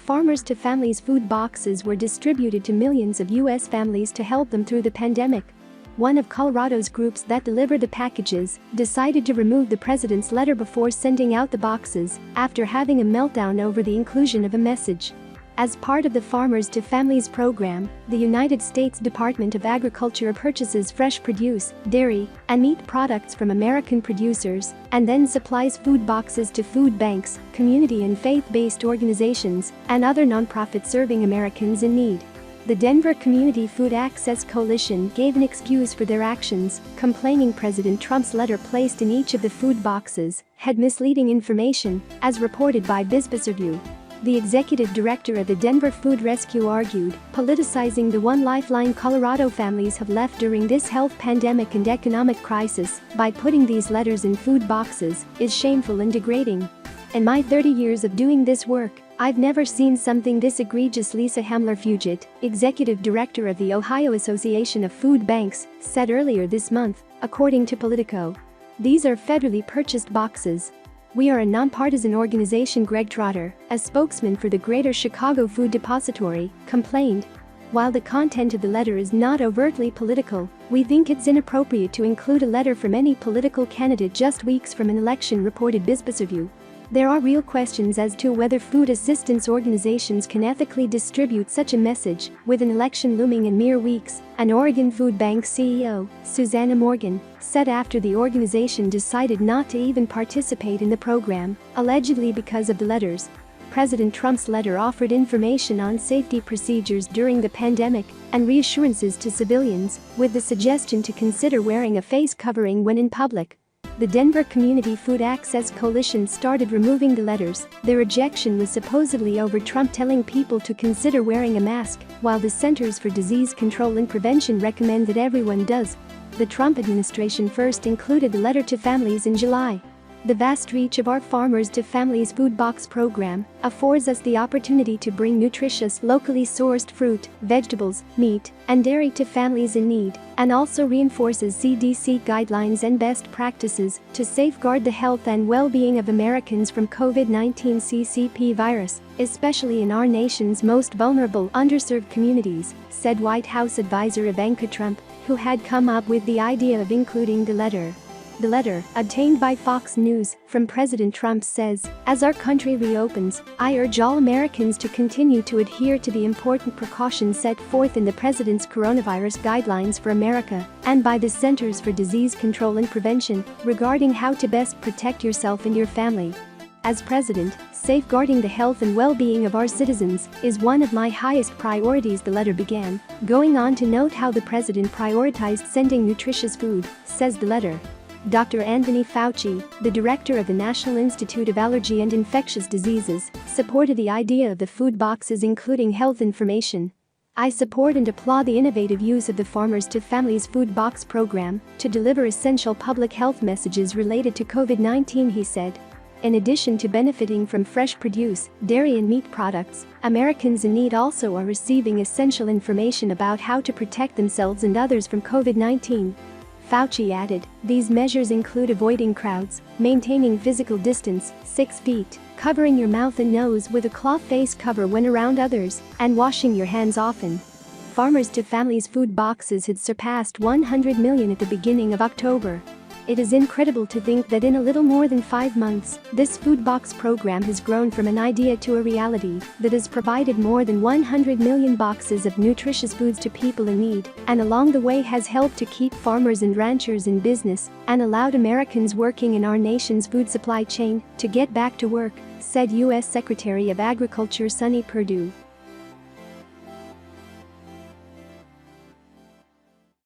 Farmers to Families food boxes were distributed to millions of U.S. families to help them through the pandemic. One of Colorado's groups that delivered the packages decided to remove the president's letter before sending out the boxes after having a meltdown over the inclusion of a message. As part of the Farmers to Families program, the United States Department of Agriculture purchases fresh produce, dairy, and meat products from American producers and then supplies food boxes to food banks, community and faith-based organizations, and other nonprofits serving Americans in need. The Denver Community Food Access Coalition gave an excuse for their actions, complaining President Trump's letter placed in each of the food boxes had misleading information, as reported by BizPacReview. The executive director of the Denver Food Rescue argued, politicizing the one lifeline Colorado families have left during this health pandemic and economic crisis by putting these letters in food boxes is shameful and degrading. In my 30 years of doing this work, I've never seen something this egregious, Lisa Hamler-Fugit, executive director of the Ohio Association of Food Banks, said earlier this month, according to Politico. These are federally purchased boxes. We are a nonpartisan organization, Greg Trotter, a spokesman for the Greater Chicago Food Depository, complained. While the content of the letter is not overtly political, we think it's inappropriate to include a letter from any political candidate just weeks from an election, reported BizPacReview. There are real questions as to whether food assistance organizations can ethically distribute such a message, with an election looming in mere weeks, an Oregon Food Bank CEO, Susanna Morgan, said after the organization decided not to even participate in the program, allegedly because of the letters. President Trump's letter offered information on safety procedures during the pandemic and reassurances to civilians, with the suggestion to consider wearing a face covering when in public. The Denver Community Food Access Coalition started removing the letters. Their rejection was supposedly over Trump telling people to consider wearing a mask, while the Centers for Disease Control and Prevention recommend that everyone does. The Trump administration first included the letter to families in July. The vast reach of our Farmers to Families food box program affords us the opportunity to bring nutritious, locally sourced fruit, vegetables, meat, and dairy to families in need, and also reinforces CDC guidelines and best practices to safeguard the health and well-being of Americans from COVID-19 CCP virus, especially in our nation's most vulnerable, underserved communities, said White House advisor Ivanka Trump, who had come up with the idea of including the letter. The letter, obtained by Fox News, from President Trump says, "As our country reopens, I urge all Americans to continue to adhere to the important precautions set forth in the President's coronavirus guidelines for America and by the Centers for Disease Control and Prevention regarding how to best protect yourself and your family. As President, safeguarding the health and well-being of our citizens is one of my highest priorities," the letter began, going on to note how the President prioritized sending nutritious food, says the letter. Dr. Anthony Fauci, the director of the National Institute of Allergy and Infectious Diseases, supported the idea of the food boxes including health information. "I support and applaud the innovative use of the Farmers to Families food box program to deliver essential public health messages related to COVID-19, he said. In addition to benefiting from fresh produce, dairy and meat products, Americans in need also are receiving essential information about how to protect themselves and others from COVID-19. Fauci added, "These measures include avoiding crowds, maintaining physical distance, 6 feet, covering your mouth and nose with a cloth face cover when around others, and washing your hands often." Farmers to Families food boxes had surpassed 100 million at the beginning of October. It is incredible to think that in a little more than 5 months, this food box program has grown from an idea to a reality that has provided more than 100 million boxes of nutritious foods to people in need, and along the way has helped to keep farmers and ranchers in business and allowed Americans working in our nation's food supply chain to get back to work, said U.S. Secretary of Agriculture Sonny Perdue.